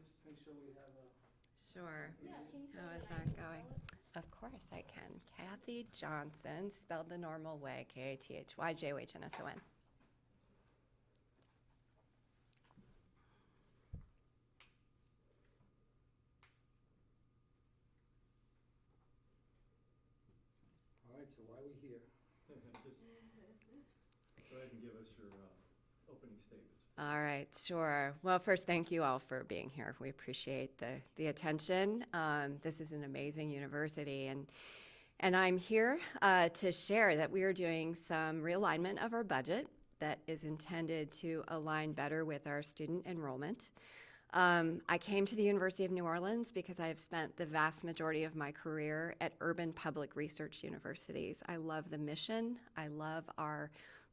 just make sure we have a... Sure. Yeah, can you say How your is name that and going? spell it? Of course I can. Kathy Johnson, spelled the normal way, Kathyjohnson. All right, so why are we here? Just go ahead and give us your opening statements. All right, sure. Well, first, thank you all for being here. We appreciate the attention. This is an amazing university, and I'm here to share that we are doing some realignment of our budget that is intended to align better with our student enrollment. I came to the University of New Orleans because I have spent the vast majority of my career at urban public research universities. I love the mission. I love our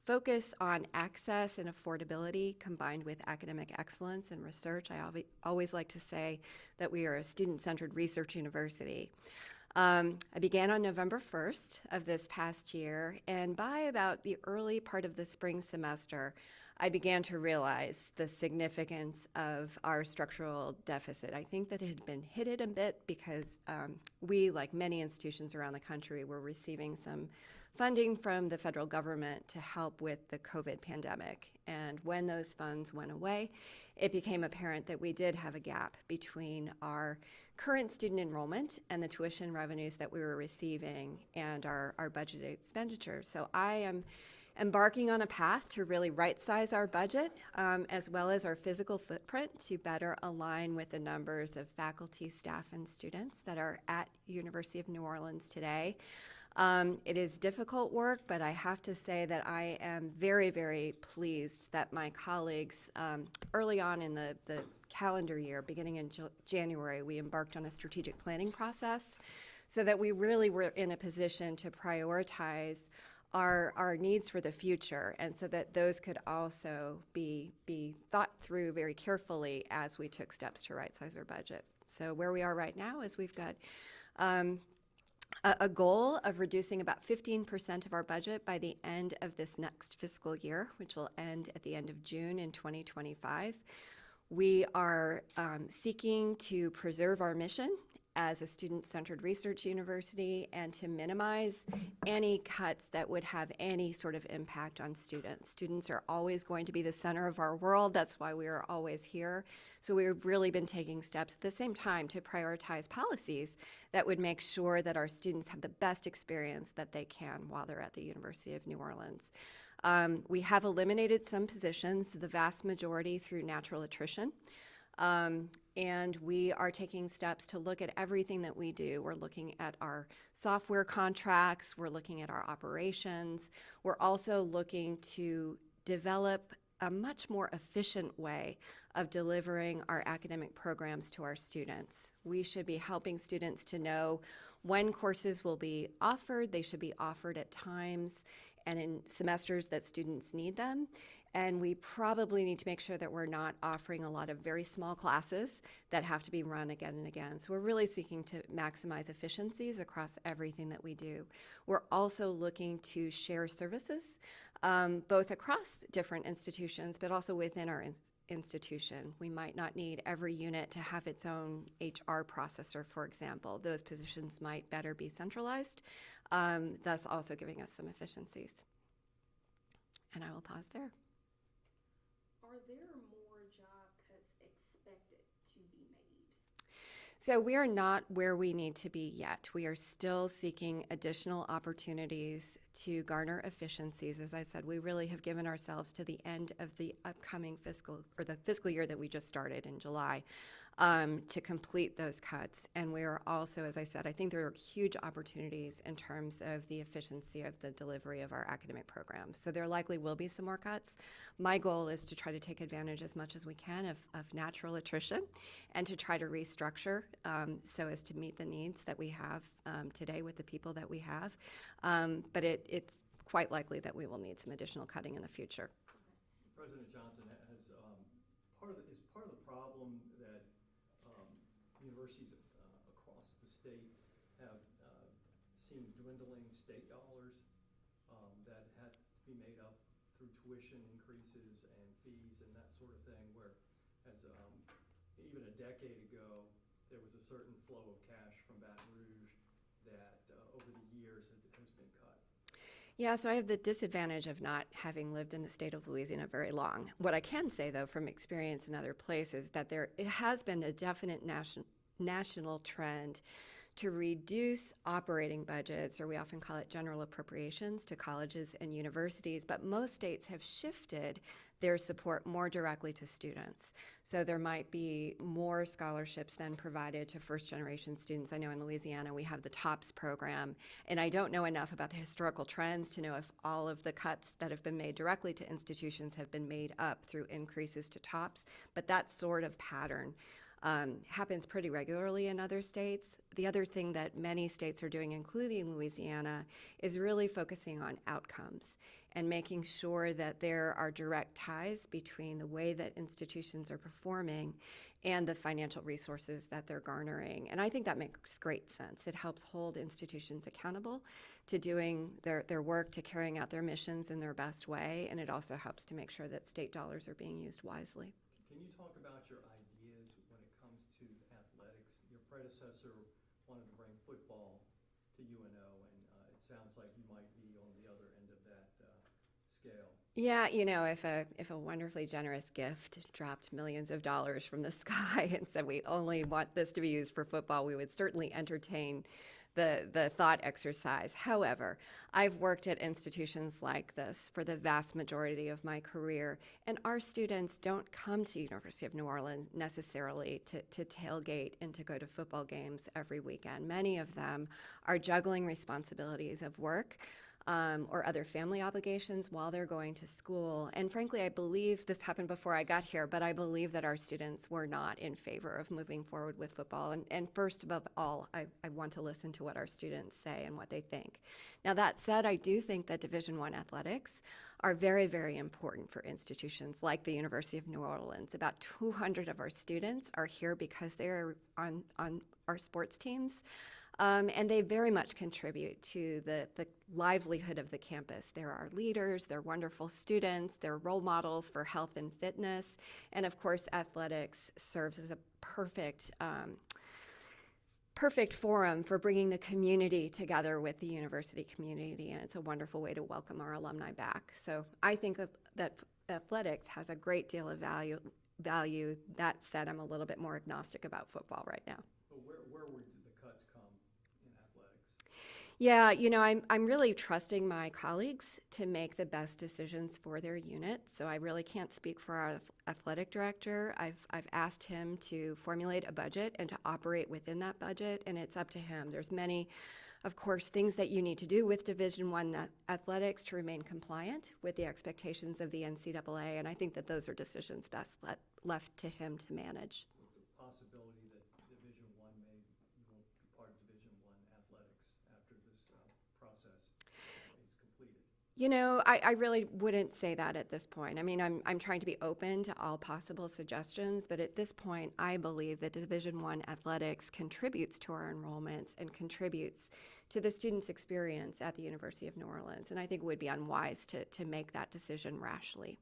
focus on access and affordability combined with academic excellence and research. I always like to say that we are a student-centered research university. I began on November 1st of this past year, and by about the early part of the spring semester, I began to realize the significance of our structural deficit. I think that it had been hidden a bit because we, like many institutions around the country, were receiving some funding from the federal government to help with the COVID pandemic. And when those funds went away, it became apparent that we did have a gap between our current student enrollment and the tuition revenues that we were receiving and our budgeted expenditures. So I am embarking on a path to really right-size our budget as well as our physical footprint to better align with the numbers of faculty, staff, and students that are at University of New Orleans today. It is difficult work, but I have to say that I am very, very pleased that my colleagues, early on in the calendar year, beginning in January, we embarked on a strategic planning process so that we really were in a position to prioritize our needs for the future, and so that those could also be thought through very carefully as we took steps to right-size our budget. So where we are right now is we've got a goal of reducing about 15% of our budget by the end of this next fiscal year, which will end at the end of June in 2025. We are seeking to preserve our mission as a student-centered research university and to minimize any cuts that would have any sort of impact on students. Students are always going to be the center of our world. That's why we are always here. So we've really been taking steps at the same time to prioritize policies that would make sure that our students have the best experience that they can while they're at the University of New Orleans. We have eliminated some positions, the vast majority through natural attrition. And we are taking steps to look at everything that we do. We're looking at our software contracts, we're looking at our operations. We're also looking to develop a much more efficient way of delivering our academic programs to our students. We should be helping students to know when courses will be offered. They should be offered at times and in semesters that students need them. And we probably need to make sure that we're not offering a lot of very small classes that have to be run again and again. So we're really seeking to maximize efficiencies across everything that we do. We're also looking to share services, both across different institutions, but also within our institution. We might not need every unit to have its own HR processor, for example. Those positions might better be centralized, thus also giving us some efficiencies. And I will pause there. Are there more job cuts expected to be made? So we are not where we need to be yet. We are still seeking additional opportunities to garner efficiencies. As I said, we really have given ourselves to the end of the upcoming the fiscal year that we just started in July to complete those cuts. And we are also, as I said, I think there are huge opportunities in terms of the efficiency of the delivery of our academic programs. So there likely will be some more cuts. My goal is to try to take advantage as much as we can of natural attrition and to try to restructure so as to meet the needs that we have today with the people that we have. But it's quite likely that we will need some additional cutting in the future. President Johnson has is part of the problem that universities across the state have seen dwindling state dollars that had to be made up through tuition increases and fees and that sort of thing, where as even a decade ago, there was a certain flow of cash from Baton Rouge that over the years has been cut. Yeah, so I have the disadvantage of not having lived in the state of Louisiana very long. What I can say, though, from experience in other places, that it has been a definite national trend to reduce operating budgets, or we often call it general appropriations, to colleges and universities, but most states have shifted their support more directly to students. So there might be more scholarships then provided to first-generation students. I know in Louisiana we have the TOPS program, and I don't know enough about the historical trends to know if all of the cuts that have been made directly to institutions have been made up through increases to TOPS, but that sort of pattern happens pretty regularly in other states. The other thing that many states are doing, including Louisiana, is really focusing on outcomes and making sure that there are direct ties between the way that institutions are performing and the financial resources that they're garnering. And I think that makes great sense. It helps hold institutions accountable to doing their work, to carrying out their missions in their best way, and it also helps to make sure that state dollars are being used wisely. Can you talk about your ideas when it comes to athletics? Your predecessor wanted to bring football to UNO, and it sounds like you might be on the other end of that scale. Yeah, if a wonderfully generous gift dropped millions of dollars from the sky and said we only want this to be used for football, we would certainly entertain the thought exercise. However, I've worked at institutions like this for the vast majority of my career, and our students don't come to University of New Orleans necessarily to tailgate and to go to football games every weekend. Many of them are juggling responsibilities of work or other family obligations while they're going to school. And frankly, I believe this happened before I got here, but I believe that our students were not in favor of moving forward with football. And first, above all, I want to listen to what our students say and what they think. Now, that said, I do think that Division I athletics are very, very important for institutions like the University of New Orleans. About 200 of our students are here because they're on our sports teams. And they very much contribute to the livelihood of the campus. They're our leaders, they're wonderful students, they're role models for health and fitness, and of course athletics serves as a perfect forum for bringing the community together with the university community, and it's a wonderful way to welcome our alumni back. So I think that athletics has a great deal of value. That said, I'm a little bit more agnostic about football right now. But where would the cuts come in athletics? Yeah, I'm really trusting my colleagues to make the best decisions for their unit. So I really can't speak for our athletic director. I've asked him to formulate a budget and to operate within that budget, and it's up to him. There's many, of course, things that you need to do with Division I athletics to remain compliant with the expectations of the NCAA, and I think that those are decisions best left to him to manage. It's a possibility that Division I you won't be part of Division I athletics after this process is completed. I really wouldn't say that at this point. I mean, I'm trying to be open to all possible suggestions, but at this point, I believe that Division I athletics contributes to our enrollments and contributes to the students' experience at the University of New Orleans, and I think it would be unwise to make that decision rashly.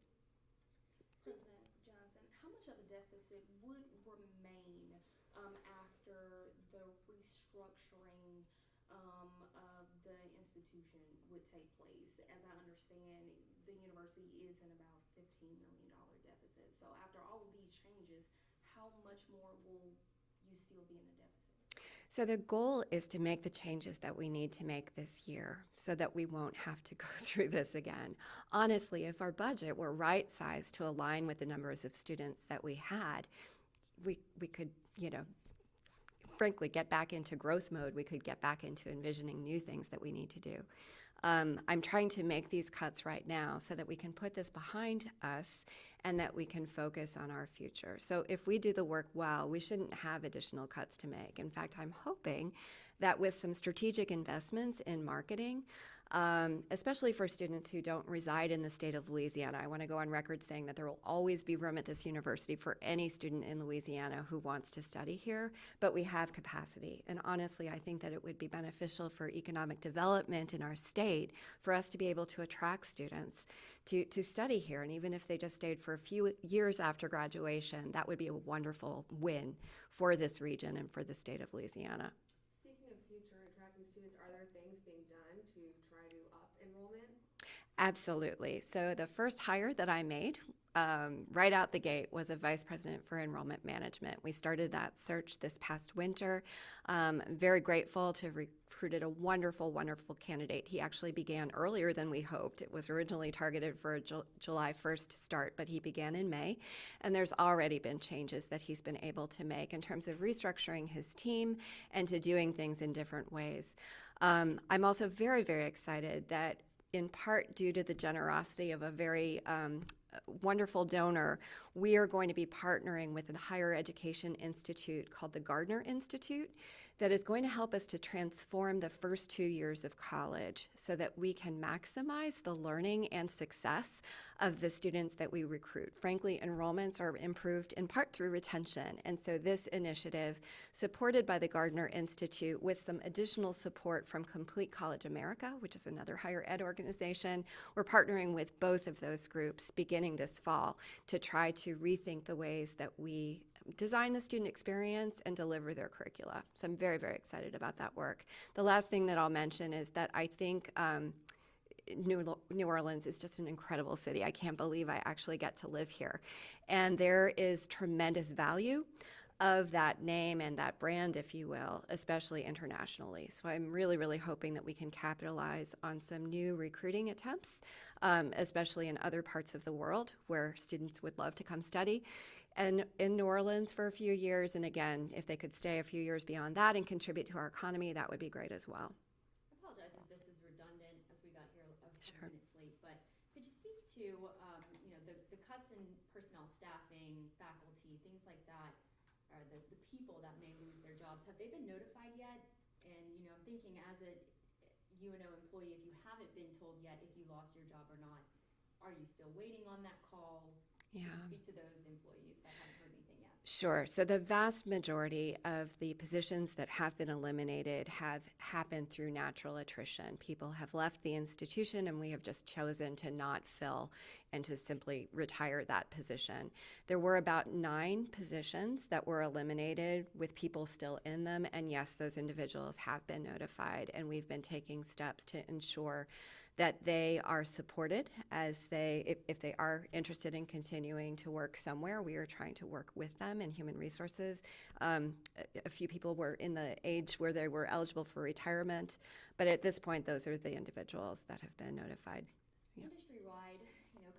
President Johnson, how much of a deficit would remain after the restructuring of the institution would take place? As I understand, the university is in about $15 million deficit. So after all of these changes, how much more will you still be in a deficit? So the goal is to make the changes that we need to make this year so that we won't have to go through this again. Honestly, if our budget were right-sized to align with the numbers of students that we had, we could, frankly, get back into growth mode. We could get back into envisioning new things that we need to do. I'm trying to make these cuts right now so that we can put this behind us and that we can focus on our future. So if we do the work well, we shouldn't have additional cuts to make. In fact, I'm hoping that with some strategic investments in marketing, especially for students who don't reside in the state of Louisiana. I want to go on record saying that there will always be room at this university for any student in Louisiana who wants to study here, but we have capacity. And honestly, I think that it would be beneficial for economic development in our state for us to be able to attract students to study here. And even if they just stayed for a few years after graduation, that would be a wonderful win for this region and for the state of Louisiana. Speaking of future attracting students, are there things being done to try to up enrollment? Absolutely. So the first hire that I made right out the gate was a vice president for enrollment management. We started that search this past winter. Very grateful to have recruited a wonderful, wonderful candidate. He actually began earlier than we hoped. It was originally targeted for a July 1st start, but he began in May. And there's already been changes that he's been able to make in terms of restructuring his team and to doing things in different ways. I'm also very, very excited that in part due to the generosity of a very wonderful donor, we are going to be partnering with a higher education institute called the Gardner Institute that is going to help us to transform the first 2 years of college so that we can maximize the learning and success of the students that we recruit. Frankly, enrollments are improved in part through retention. And so this initiative, supported by the Gardner Institute with some additional support from Complete College America, which is another higher ed organization, we're partnering with both of those groups beginning this fall to try to rethink the ways that we design the student experience and deliver their curricula. So I'm very, very excited about that work. The last thing that I'll mention is that I think New Orleans is just an incredible city. I can't believe I actually get to live here. And there is tremendous value of that name and that brand, if you will, especially internationally. So I'm really, really hoping that we can capitalize on some new recruiting attempts, especially in other parts of the world where students would love to come study. And in New Orleans for a few years, and again, if they could stay a few years beyond that and contribute to our economy, that would be great as well. I apologize if this is redundant as we got here a couple Sure. minutes late, but could you speak to, the cuts in personnel staffing, faculty, things like that, or the people that may lose their jobs? Have they been notified yet? And, I'm thinking as a UNO employee, if you haven't been told yet if you lost your job or not, are you still waiting on that call? Yeah. Speak to those employees that haven't heard anything yet. Sure. So the vast majority of the positions that have been eliminated have happened through natural attrition. People have left the institution and we have just chosen to not fill and to simply retire that position. There were about 9 positions that were eliminated with people still in them. And yes, those individuals have been notified and we've been taking steps to ensure that they are supported as if they are interested in continuing to work somewhere. We are trying to work with them in human resources. A few people were in the age where they were eligible for retirement, but at this point, those are the individuals that have been notified. Yeah. Industry-wide,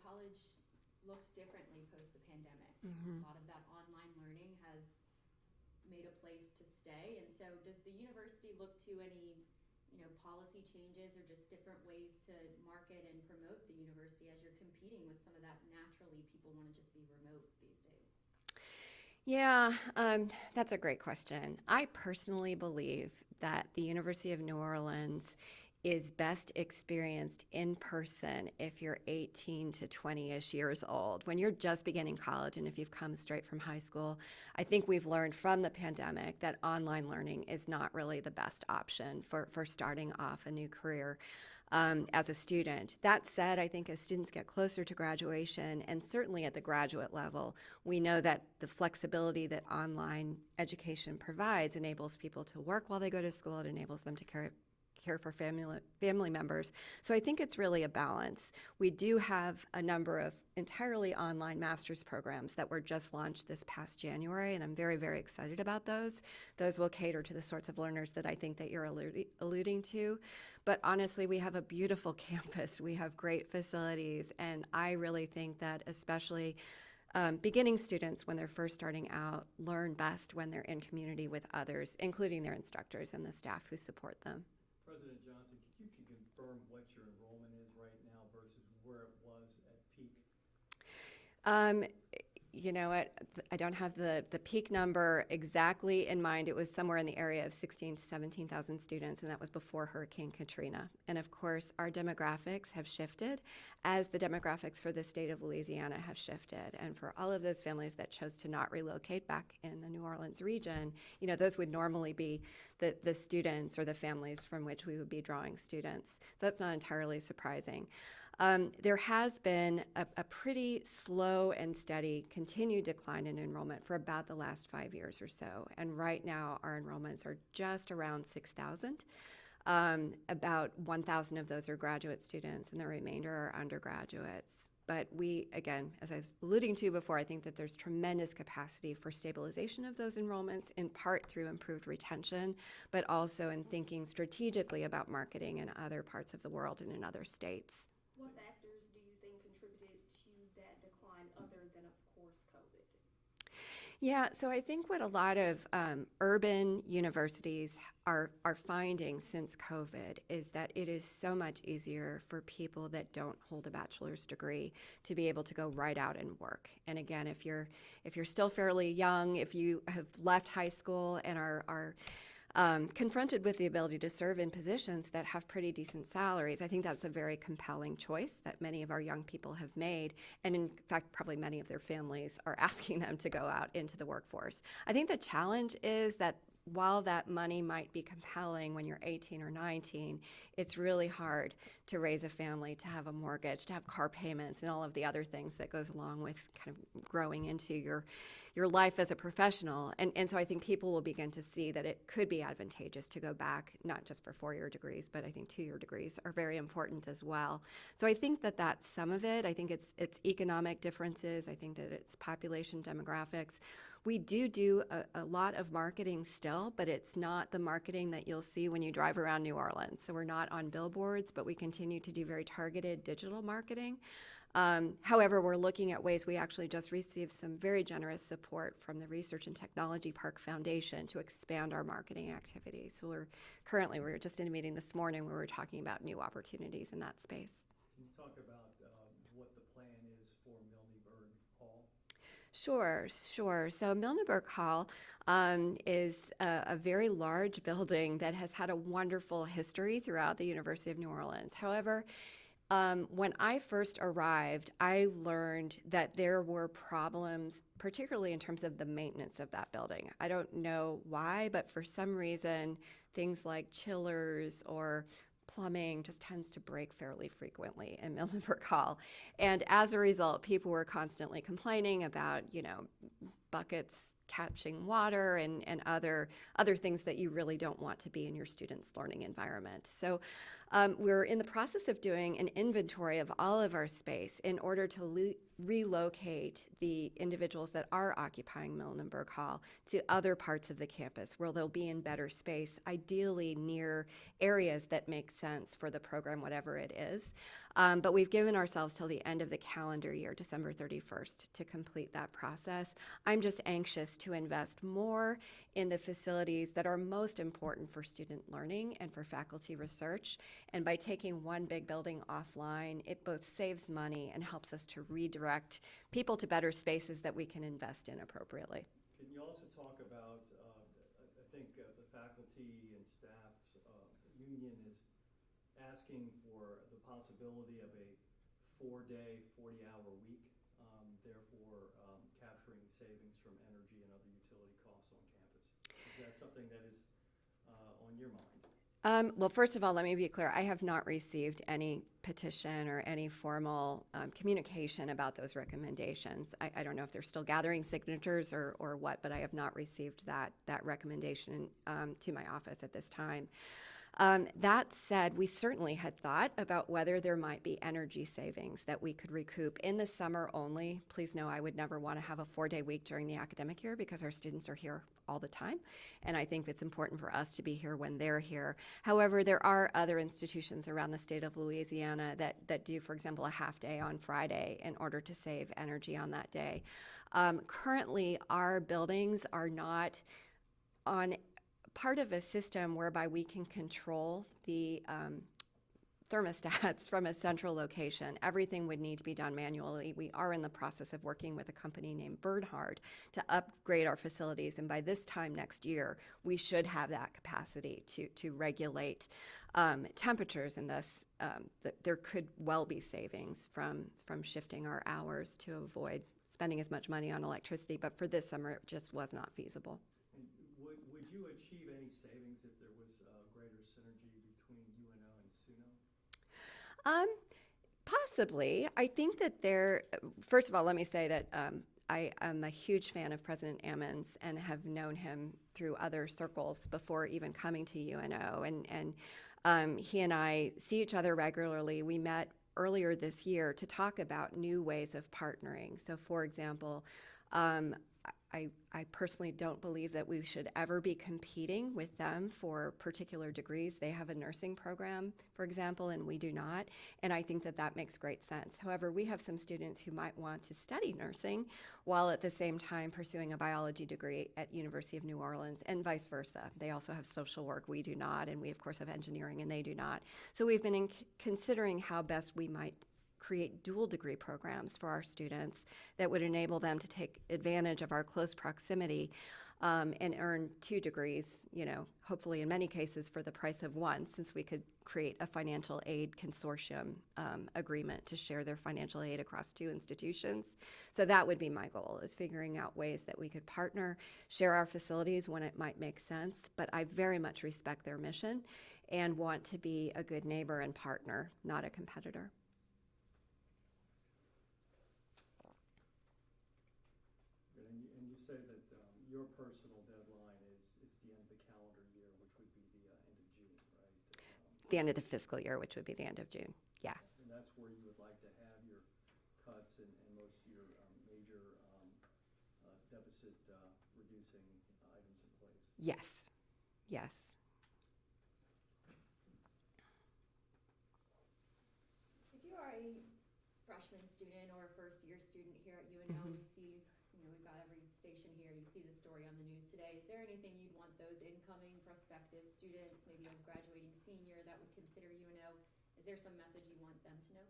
college looked differently post the pandemic. Mm-hmm. A lot of that online learning has made a place to stay. And so does the university look to any policy changes or just different ways to market and promote the university as you're competing with some of that naturally people want to just be remote these days? Yeah, that's a great question. I personally believe that the University of New Orleans is best experienced in person if you're 18 to 20-ish years old. When you're just beginning college and if you've come straight from high school, I think we've learned from the pandemic that online learning is not really the best option for starting off a new career as a student. That said, I think as students get closer to graduation, and certainly at the graduate level, we know that the flexibility that online education provides enables people to work while they go to school. It enables them to care for family members. So I think it's really a balance. We do have a number of entirely online master's programs that were just launched this past January, and I'm very, very excited about those. Those will cater to the sorts of learners that I think that you're alluding to. But honestly, we have a beautiful campus. We have great facilities, and I really think that especially beginning students, when they're first starting out, learn best when they're in community with others, including their instructors and the staff who support them. President Johnson, could you confirm what your enrollment is right now versus where it was at peak? You know what? I don't have the peak number exactly in mind. It was somewhere in the area of 16 to 17,000 students, and that was before Hurricane Katrina. And of course, our demographics have shifted as the demographics for the state of Louisiana have shifted. And for all of those families that chose to not relocate back in the New Orleans region, you know, those would normally be the students or the families from which we would be drawing students. So that's not entirely surprising. There has been a pretty slow and steady continued decline in enrollment for about the last 5 years or so. And right now, our enrollments are just around 6,000. About 1,000 of those are graduate students, and the remainder are undergraduates. But we, again, as I was alluding to before, I think that there's tremendous capacity for stabilization of those enrollments, in part through improved retention, but also in thinking strategically about marketing in other parts of the world and in other states. What factors do you think contributed to that decline other than, of course, COVID? Yeah, so I think what a lot of urban universities are finding since COVID is that it is so much easier for people that don't hold a bachelor's degree to be able to go right out and work. And again, if you're still fairly young, if you have left high school and are confronted with the ability to serve in positions that have pretty decent salaries, I think that's a very compelling choice that many of our young people have made. And in fact, probably many of their families are asking them to go out into the workforce. I think the challenge is that while that money might be compelling when you're 18 or 19, it's really hard to raise a family, to have a mortgage, to have car payments, and all of the other things that goes along with kind of growing into your life as a professional. And so I think people will begin to see that it could be advantageous to go back, not just for 4-year degrees, but I think 2-year degrees are very important as well. So I think that that's some of it. I think it's economic differences. I think that it's population demographics. We do a lot of marketing still, but it's not the marketing that you'll see when you drive around New Orleans. So we're not on billboards, but we continue to do very targeted digital marketing. However, we're looking at ways. We actually just received some very generous support from the Research and Technology Park Foundation to expand our marketing activities. So we were just in a meeting this morning where we were talking about new opportunities in that space. Can you talk about what the plan is for Milneburg Hall? Sure. So Milneburg Hall is a very large building that has had a wonderful history throughout the University of New Orleans. However, when I first arrived, I learned that there were problems, particularly in terms of the maintenance of that building. I don't know why, but for some reason, things like chillers or plumbing just tends to break fairly frequently in Milneburg Hall. And as a result, people were constantly complaining about, buckets catching water and other things that you really don't want to be in your students' learning environment. So we're in the process of doing an inventory of all of our space in order to relocate the individuals that are occupying Milneburg Hall to other parts of the campus where they'll be in better space, ideally near areas that make sense for the program, whatever it is. But we've given ourselves till the end of the calendar year, December 31st, to complete that process. I'm just anxious to invest more in the facilities that are most important for student learning and for faculty research. And by taking one big building offline, it both saves money and helps us to redirect people to better spaces that we can invest in appropriately. Can you also talk about, I think the faculty and staff union is asking for the possibility of a 4-day, 40-hour week, therefore capturing savings from energy and other utility costs on campus. Is that something that is on your mind? Well, first of all, let me be clear. I have not received any petition or any formal communication about those recommendations. I don't know if they're still gathering signatures or what, but I have not received that recommendation to my office at this time. That said, we certainly had thought about whether there might be energy savings that we could recoup in the summer only. Please know I would never want to have a 4-day week during the academic year because our students are here all the time, and I think it's important for us to be here when they're here. However, there are other institutions around the state of Louisiana that do, for example, a half day on Friday in order to save energy on that day. Currently, our buildings are not on part of a system whereby we can control the thermostats from a central location. Everything would need to be done manually. We are in the process of working with a company named Bernhard to upgrade our facilities, and by this time next year, we should have that capacity to regulate temperatures, and thus there could well be savings from shifting our hours to avoid spending as much money on electricity. But for this summer, it just was not feasible. And would you achieve any savings if there was greater synergy between UNO and SUNO? Possibly. I think that first of all, let me say that I am a huge fan of President Ammons and have known him through other circles before even coming to UNO. And he and I see each other regularly. We met earlier this year to talk about new ways of partnering. So, for example, I personally don't believe that we should ever be competing with them for particular degrees. They have a nursing program, for example, and we do not. And I think that that makes great sense. However, we have some students who might want to study nursing while at the same time pursuing a biology degree at University of New Orleans, and vice versa. They also have social work, we do not, and we of course have engineering and they do not. So we've been considering how best we might create dual degree programs for our students that would enable them to take advantage of our close proximity and earn 2 degrees, hopefully in many cases for the price of 1, since we could create a financial aid consortium agreement to share their financial aid across 2 institutions. So that would be my goal, is figuring out ways that we could partner, share our facilities when it might make sense. But I very much respect their mission and want to be a good neighbor and partner, not a competitor. And you say that your personal deadline is the end of the calendar year, which would be the end of June, right? The end of the fiscal year, which would be the end of June. Yeah. And that's where you would like to have your cuts and most of your major deficit reducing items in place. Yes. Yes. If you are a freshman student or a first-year student here at UNO, we see, we've got every station here, you see the story on the news today. Is there anything you'd want those incoming prospective students, maybe a graduating senior that would consider UNO, is there some message you want them to know?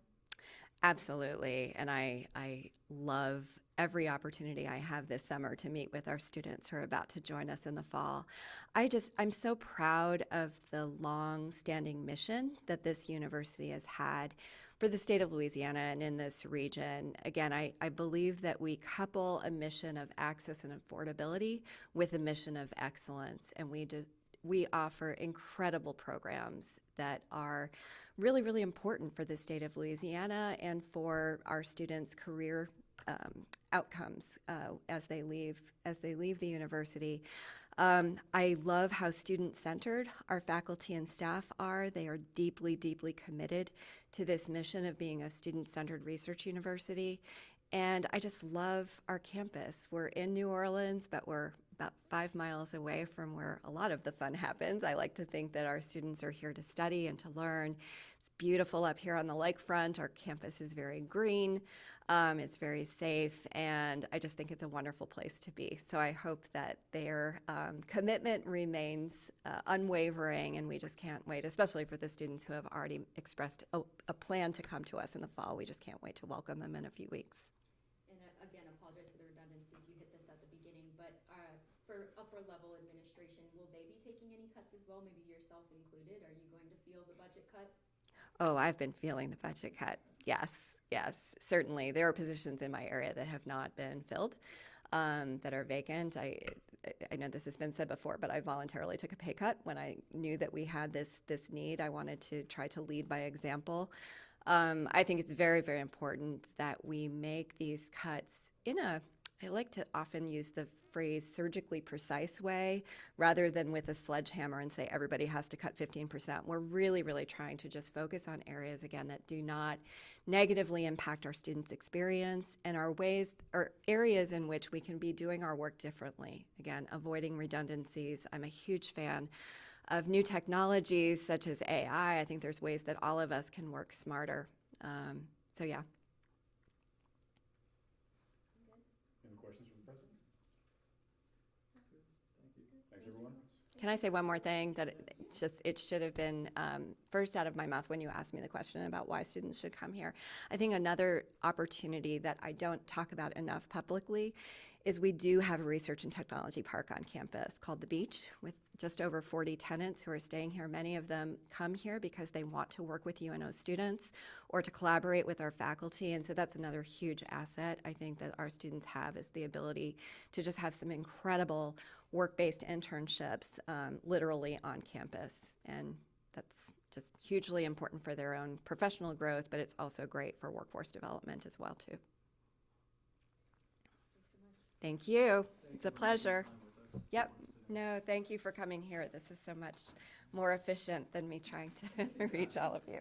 Absolutely. And I love every opportunity I have this summer to meet with our students who are about to join us in the fall. I'm so proud of the long-standing mission that this university has had for the state of Louisiana and in this region. Again, I believe that we couple a mission of access and affordability with a mission of excellence, and we offer incredible programs that are really, really important for the state of Louisiana and for our students' career outcomes as they leave the university. I love how student-centered our faculty and staff are. They are deeply, deeply committed to this mission of being a student-centered research university. And I just love our campus. We're in New Orleans, but we're about 5 miles away from where a lot of the fun happens. I like to think that our students are here to study and to learn. It's beautiful up here on the lakefront. Our campus is very green. It's very safe, and I just think it's a wonderful place to be. So I hope that their commitment remains unwavering, and we just can't wait, especially for the students who have already expressed a plan to come to us in the fall. We just can't wait to welcome them in a few weeks. And again, apologize for the redundancy if you hit this at the beginning, but for upper level administration, will they be taking any cuts as well, maybe yourself included? Are you going to feel the budget cut? Oh, I've been feeling the budget cut. Yes, certainly. There are positions in my area that have not been filled, that are vacant. I know this has been said before, but I voluntarily took a pay cut when I knew that we had this need. I wanted to try to lead by example. I think it's very, very important that we make these cuts I like to often use the phrase surgically precise way rather than with a sledgehammer and say everybody has to cut 15%. We're really, really trying to just focus on areas, again, that do not negatively impact our students' experience and areas in which we can be doing our work differently. Again, avoiding redundancies. I'm a huge fan of new technologies such as AI. I think there's ways that all of us can work smarter. So yeah. Any questions for the president? Thanks, everyone. Can I say one more thing? it should have been first out of my mouth when you asked me the question about why students should come here. I think another opportunity that I don't talk about enough publicly is we do have a research and technology park on campus called The Beach with just over 40 tenants who are staying here. Many of them come here because they want to work with UNO students or to collaborate with our faculty. And so that's another huge asset I think that our students have, is the ability to just have some incredible work-based internships literally on campus. And that's just hugely important for their own professional growth, but it's also great for workforce development as well too. Thank you. It's a pleasure. Yep. No, thank you for coming here. This is so much more efficient than me trying to reach all of you.